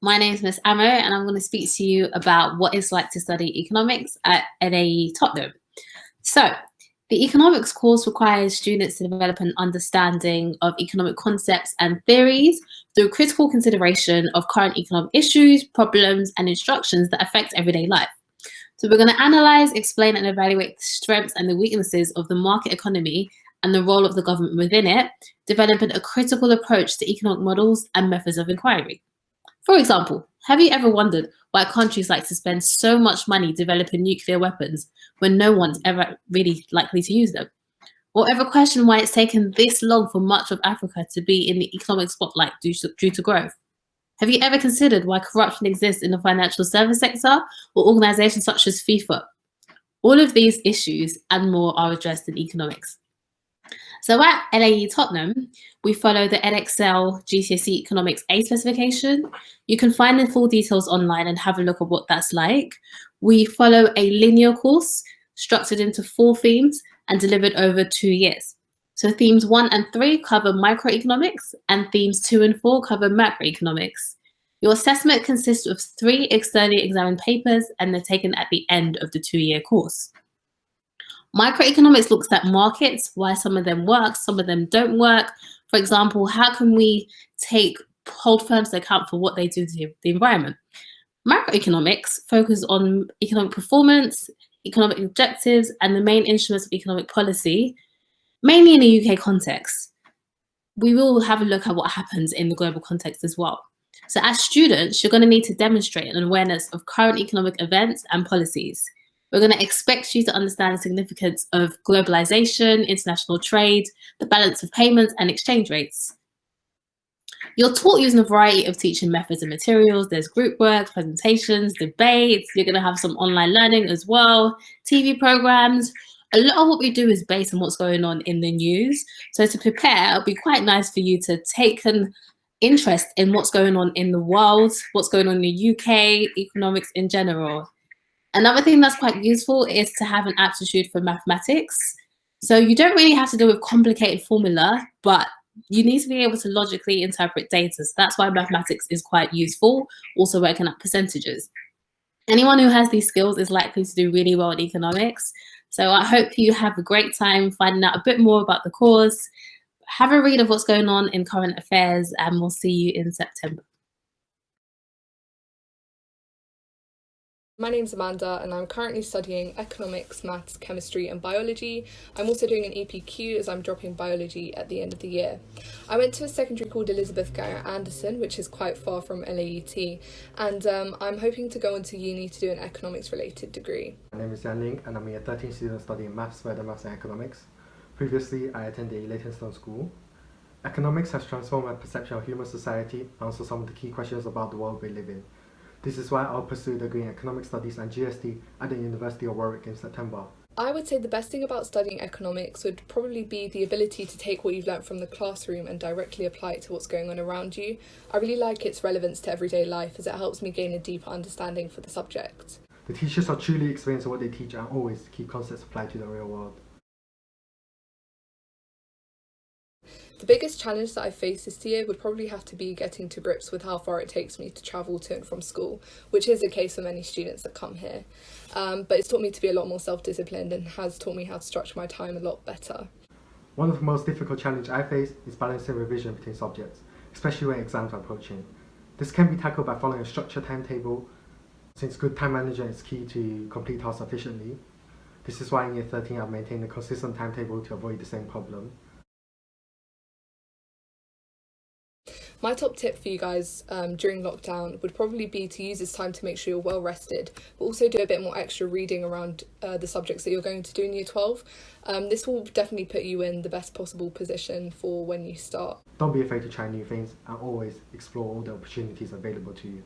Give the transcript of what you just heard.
My name is Miss Amo, and I'm going to speak to you about what it's like to study economics at LAE Tottenham. So, the economics course requires students to develop an understanding of economic concepts and theories through critical consideration of current economic issues, problems, and instructions that affect everyday life. So, we're going to analyze, explain, and evaluate the strengths and the weaknesses of the market economy and the role of the government within it, developing a critical approach to economic models and methods of inquiry. For example, have you ever wondered why countries like to spend so much money developing nuclear weapons when no one's ever really likely to use them? Or ever questioned why it's taken this long for much of Africa to be in the economic spotlight due to growth? Have you ever considered why corruption exists in the financial service sector or organizations such as FIFA? All of these issues and more are addressed in economics. So at LAE Tottenham, we follow the EdXL GCSE Economics A specification. You can find the full details online and have a look at what that's like. We follow a linear course structured into 4 themes and delivered over 2 years. So themes 1 and 3 cover microeconomics and themes 2 and 4 cover macroeconomics. Your assessment consists of 3 externally examined papers and they're taken at the end of the 2-year course. Microeconomics looks at markets, why some of them work, some of them don't work. For example, how can we hold firms to account for what they do to the environment? Macroeconomics focuses on economic performance, economic objectives, and the main instruments of economic policy, mainly in a UK context. We will have a look at what happens in the global context as well. So as students, you're going to need to demonstrate an awareness of current economic events and policies. We're going to expect you to understand the significance of globalization, international trade, the balance of payments, and exchange rates. You're taught using a variety of teaching methods and materials. There's group work, presentations, debates. You're going to have some online learning as well, TV programs. A lot of what we do is based on what's going on in the news. So to prepare, it'll be quite nice for you to take an interest in what's going on in the world, what's going on in the UK, economics in general. Another thing that's quite useful is to have an aptitude for mathematics. So you don't really have to deal with complicated formula, but you need to be able to logically interpret data. So that's why mathematics is quite useful, also working at percentages. Anyone who has these skills is likely to do really well in economics. So I hope you have a great time finding out a bit more about the course. Have a read of what's going on in current affairs, and we'll see you in September. My name's Amanda and I'm currently studying economics, maths, chemistry and biology. I'm also doing an EPQ as I'm dropping biology at the end of the year. I went to a secondary called Elizabeth Garrett Anderson, which is quite far from LAET, and I'm hoping to go into uni to do an economics related degree. My name is Yan Ling and I'm a year 13 student studying maths, further maths and economics. Previously, I attended Leytonstone School. Economics has transformed my perception of human society and also some of the key questions about the world we live in. This is why I'll pursue a degree in Economic Studies and GST at the University of Warwick in September. I would say the best thing about studying economics would probably be the ability to take what you've learnt from the classroom and directly apply it to what's going on around you. I really like its relevance to everyday life as it helps me gain a deeper understanding for the subject. The teachers are truly experienced in what they teach and always keep concepts applied to the real world. The biggest challenge that I faced this year would probably have to be getting to grips with how far it takes me to travel to and from school, which is the case for many students that come here. But it's taught me to be a lot more self-disciplined and has taught me how to structure my time a lot better. One of the most difficult challenges I face is balancing revision between subjects, especially when exams are approaching. This can be tackled by following a structured timetable, since good time management is key to complete tasks efficiently. This is why in year 13 I've maintained a consistent timetable to avoid the same problem. My top tip for you guys during lockdown would probably be to use this time to make sure you're well rested, but also do a bit more extra reading around the subjects that you're going to do in year 12. This will definitely put you in the best possible position for when you start. Don't be afraid to try new things and always explore all the opportunities available to you.